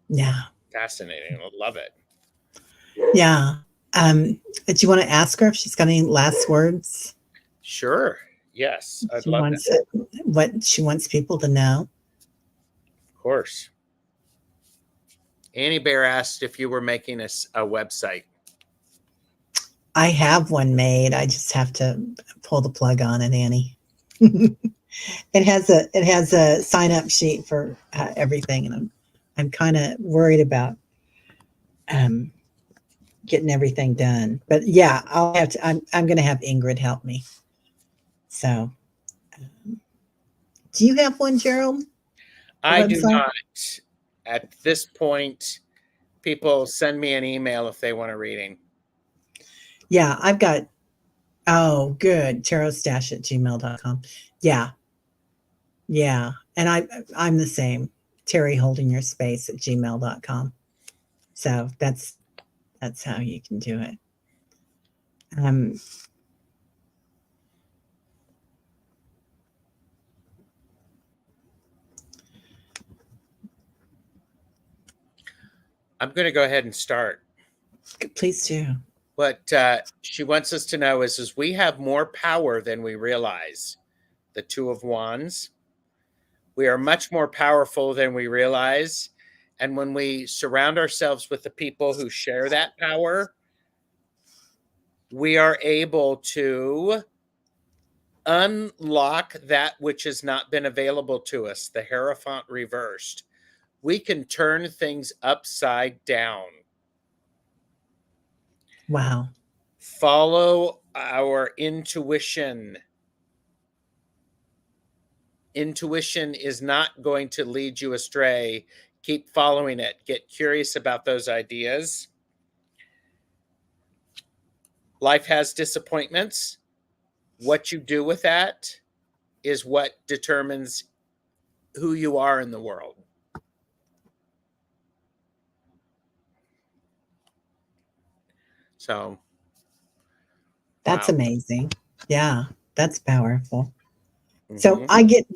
Yeah.
Fascinating. I love it.
Yeah. Do you want to ask her if she's got any last words?
Sure. Yes. I'd love
that. What she wants people to know.
Of course. Annie Bear asked if you were making a website.
I have one made. I just have to pull the plug on it, Annie. It has a sign up sheet for everything, and I'm kind of worried about getting everything done. But yeah, I'll have to. I'm going to have Ingrid help me. So, do you have one, Gerald?
I do not. At this point, people send me an email if they want a reading.
Yeah, I've got, oh, good. Tarotstash@gmail.com. Yeah. Yeah. And I'm the same. teriholdingyourspace@gmail.com. So that's how you can do it.
I'm going to go ahead and start.
Please do.
What she wants us to know is we have more power than we realize. The Two of Wands. We are much more powerful than we realize. And when we surround ourselves with the people who share that power, we are able to unlock that which has not been available to us, the Hierophant reversed. We can turn things upside down.
Wow.
Follow our intuition. Intuition is not going to lead you astray. Keep following it. Get curious about those ideas. Life has disappointments. What you do with that is what determines who you are in the world. So
that's amazing. Yeah, that's powerful. So
Mhm.
I get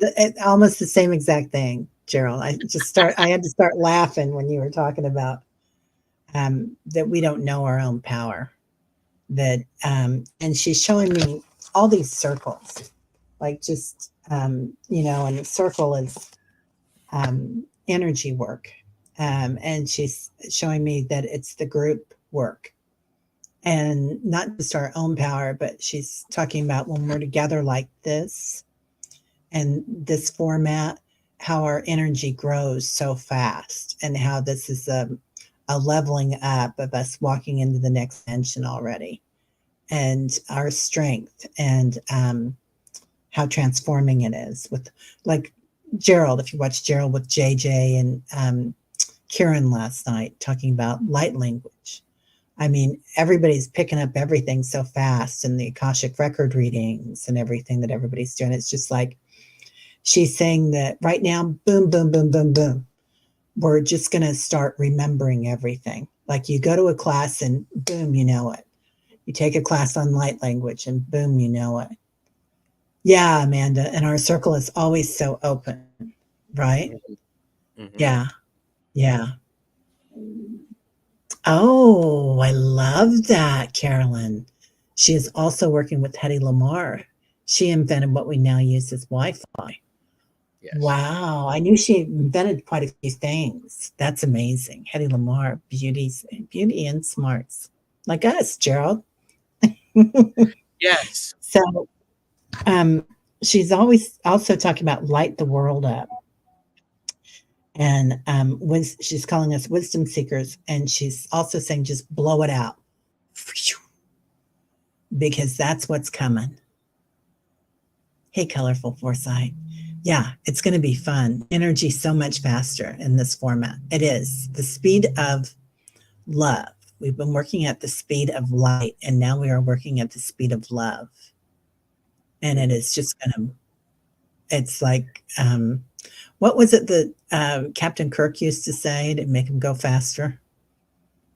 almost the same exact thing, Gerald. I had to start laughing when you were talking about that we don't know our own power. That and she's showing me all these circles, like just and the circle is energy work, and she's showing me that it's the group work, and not just our own power, but she's talking about when we're together like this and this format, how our energy grows so fast, and how this is a leveling up of us walking into the next dimension already, and our strength, and how transforming it is. With like Gerald, if you watch Gerald with JJ and Kieran last night talking about light language. I mean, everybody's picking up everything so fast, and the Akashic record readings and everything that everybody's doing. It's just like she's saying that right now, boom, boom, boom, boom, boom. We're just going to start remembering everything. Like you go to a class and boom, you know it. You take a class on light language and boom, you know it. Yeah, Amanda. And our circle is always so open, right?
Mhm.
Yeah. Yeah. Oh, I love that, Carolyn. She is also working with Hedy Lamarr. She invented what we now use as Wi-Fi.
Yes.
Wow. I knew she invented quite a few things. That's amazing. Hedy Lamarr, beauty and smarts. Like us, Gerald.
Yes.
So she's always also talking about light the world up. And she's calling us wisdom seekers. And she's also saying just blow it out. Because that's what's coming. Hey, Colorful Foresight. Yeah, it's going to be fun. Energy so much faster in this format. It is the speed of love. We've been working at the speed of light, and now we are working at the speed of love. And it is just going to, it's like, what was it that Captain Kirk used to say to make him go faster?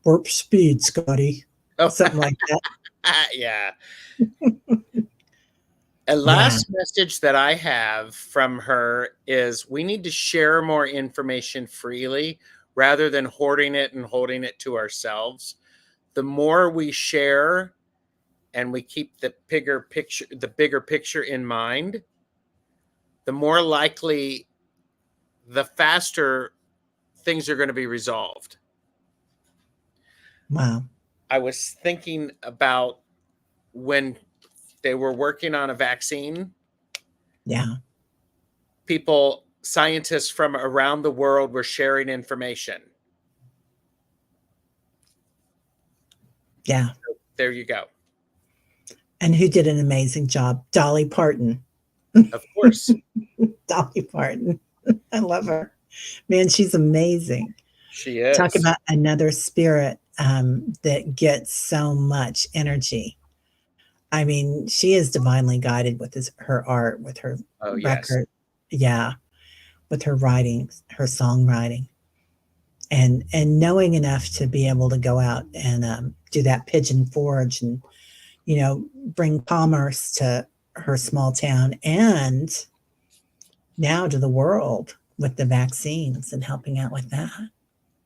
Warp speed, Scotty.
Oh.
Something like that.
Yeah. A last message that I have from her is we need to share more information freely rather than hoarding it and holding it to ourselves. The more we share and we keep the bigger picture in mind, the more likely, the faster things are going to be resolved.
Wow.
I was thinking about when they were working on a vaccine.
Yeah.
Scientists from around the world were sharing information.
Yeah.
So there you go.
And who did an amazing job? Dolly Parton.
Of course.
Dolly Parton. I love her. Man, she's amazing.
She
Talk
is.
about another spirit that gets so much energy. I mean, she is divinely guided with her art, with her
Oh, yes.
record. Yeah, with her writing, her songwriting, and knowing enough to be able to go out and do that pigeon forge and bring commerce to her small town and now to the world with the vaccines and helping out with that.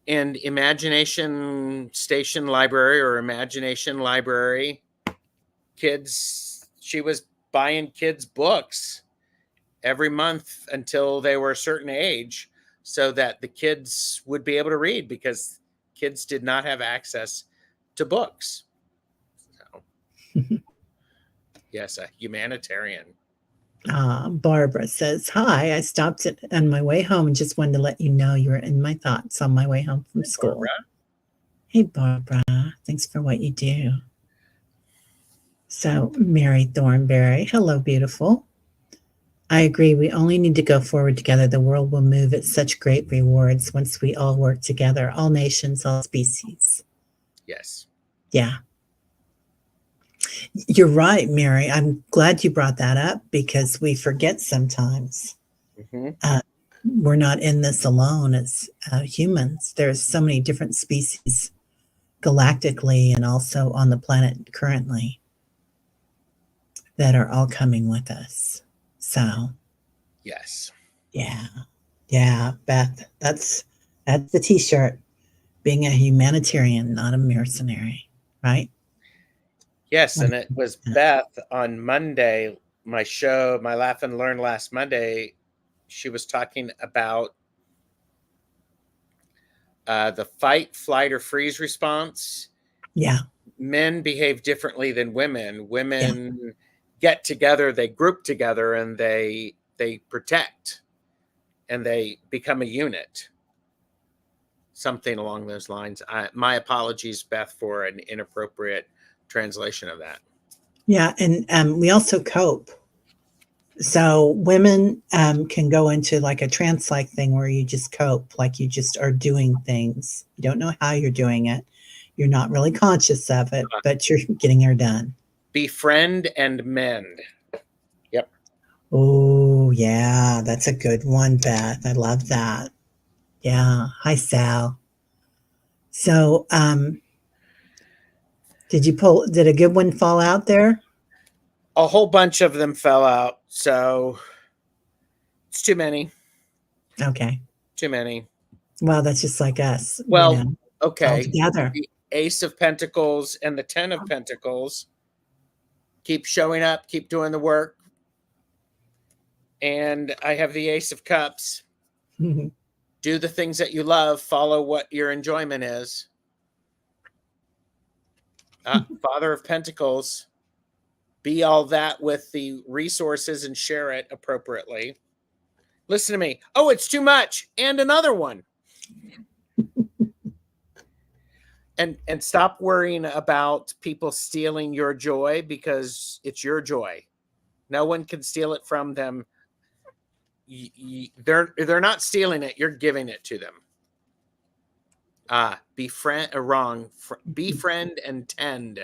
And Imagination Station Library or Imagination Library, kids, she was buying kids books every month until they were a certain age so that the kids would be able to read, because kids did not have access to books. So, yes, a humanitarian.
Barbara says, hi, I stopped on my way home and just wanted to let you know you were in my thoughts on my way home from school.
Barbara.
Hey, Barbara, thanks for what you do. So, Mary Thornberry, hello, beautiful. I agree. We only need to go forward together. The world will move at such great rewards once we all work together, all nations, all species.
Yes.
Yeah. You're right, Mary. I'm glad you brought that up because we forget sometimes. We're not in this alone as humans. There's so many different species galactically and also on the planet currently that are all coming with us. So,
yes.
Yeah, Beth, that's the t-shirt. Being a humanitarian, not a mercenary, right?
Yes, and it was Beth on Monday, my show, my Laugh and Learn last Monday. She was talking about the fight, flight, or freeze response.
Yeah.
Men behave differently than women. Women get together, they group together, and they protect, and they become a unit. Something along those lines. My apologies, Beth, for an inappropriate translation of that.
Yeah, and we also cope. So women can go into like a trance-like thing where you just cope, like you just are doing things. You don't know how you're doing it. You're not really conscious of it, but you're getting her done.
Befriend and mend. Yep.
Oh, yeah, that's a good one, Beth. I love that. Yeah. Hi, Sal. So, did a good one fall out there?
A whole bunch of them fell out, so it's too many.
Okay.
Too many.
Well, that's just like us.
Well, okay.
All together.
The Ace of Pentacles and the 10 of Pentacles keep showing up, keep doing the work. And I have the Ace of Cups. Do the things that you love. Follow what your enjoyment is. Father of Pentacles. Be all that with the resources and share it appropriately. Listen to me. Oh, it's too much. And another one. And stop worrying about people stealing your joy, because it's your joy. No one can steal it from them. They're not stealing it. You're giving it to them. Befriend and tend.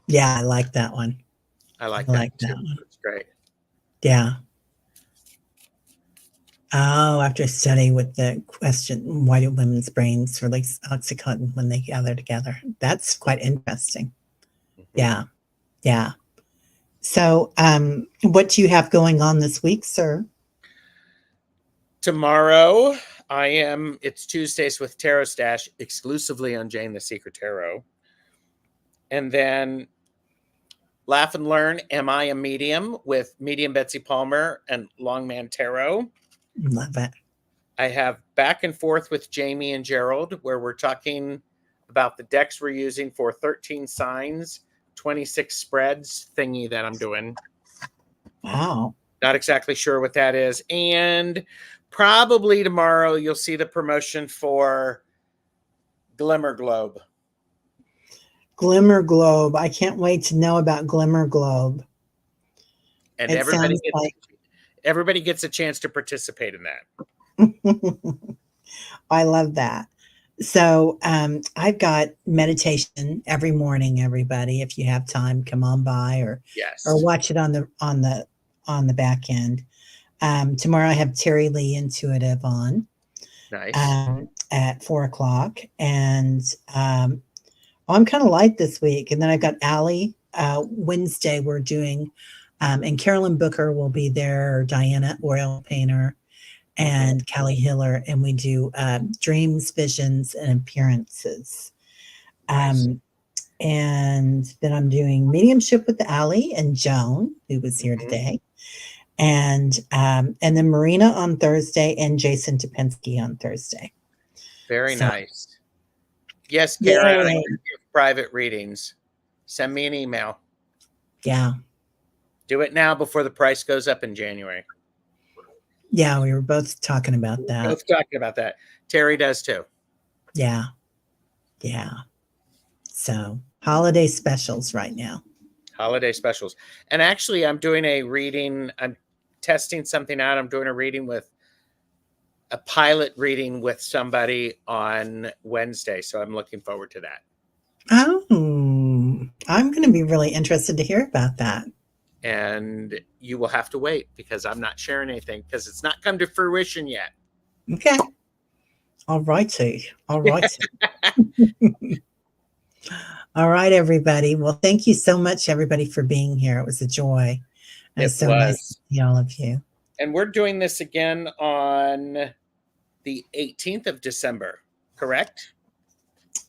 Yeah, I like that one.
I like that one. It's great.
Yeah. Oh, after studying with the question, why do women's brains release oxytocin when they gather together? That's quite interesting. Yeah. Yeah. So, what do you have going on this week, sir?
Tomorrow, it's Tuesdays with Tarot Stash, exclusively on Jane the Secret Tarot. And then Laugh and Learn, Am I a Medium? With Medium Betsy Palmer and Longman Tarot.
Love it.
I have Back and Forth with Jamie and Gerald, where we're talking about the decks we're using for 13 signs, 26 spreads thingy that I'm doing.
Wow.
Not exactly sure what that is. And probably tomorrow you'll see the promotion for Glimmer Globe.
Glimmer Globe. I can't wait to know about Glimmer Globe.
And
It sounds like
everybody gets a chance to participate in that.
I love that. So I've got meditation every morning, everybody. If you have time, come on by or
Yes.
watch it on the back end. Tomorrow I have Teri Lee Intuitive on.
Nice.
At 4:00. And I'm kind of light this week. And then I've got Allie. Wednesday we're doing and Carolyn Booker will be there, Diana Oil Painter, and Callie Hiller, and we do dreams, visions, and appearances.
Nice.
And then I'm doing mediumship with Allie and Joan, who was here today, and then Marina on Thursday and Jason Topinski on Thursday.
Very nice. Yes, Karen, I can give private readings. Send me an email.
Yeah.
Do it now before the price goes up in January.
Yeah, we were both talking about that.
Both talking about that. Teri does too.
Yeah. Yeah. So holiday specials right now.
Holiday specials. And actually, I'm doing a reading. I'm testing something out. I'm doing a pilot reading with somebody on Wednesday. So I'm looking forward to that.
Oh, I'm going to be really interested to hear about that.
And you will have to wait because I'm not sharing anything because it's not come to fruition yet.
Okay. All righty. All righty. All right, everybody. Well, thank you so much, everybody, for being here. It was a joy. It was so nice to see all of you.
And we're doing this again on the 18th of December, correct?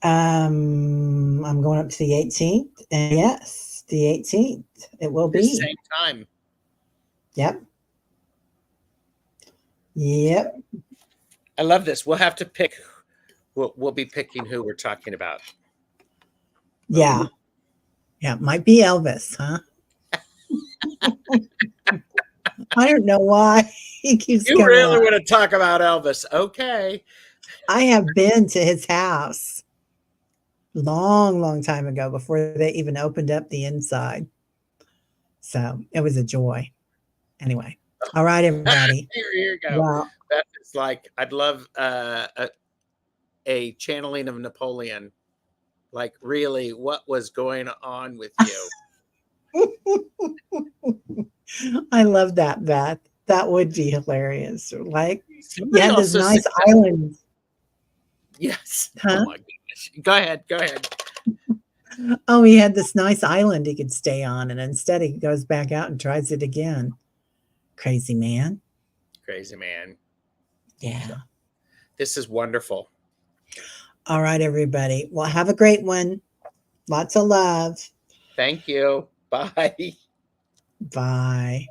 I'm going up to the 18th. And yes, the 18th. It will be.
Same time.
Yep. Yep.
I love this. We'll have to pick. We'll be picking who we're talking about.
Yeah. Yeah. It might be Elvis, huh? I don't know why he keeps
You
coming
really
up.
want to talk about Elvis? Okay.
I have been to his house long time ago before they even opened up the inside. So it was a joy. Anyway. All right, everybody.
Here you go.
Well,
that is like, I'd love a channeling of Napoleon. Like, really, what was going on with you?
I love that, Beth. That would be hilarious. Like, you had this nice island.
Yes.
Huh?
Oh my goodness. Go ahead.
Oh, he had this nice island he could stay on, and instead he goes back out and tries it again. Crazy man. Yeah.
So, this is wonderful.
All right, everybody. Well, have a great one. Lots of love.
Thank you. Bye.
Bye.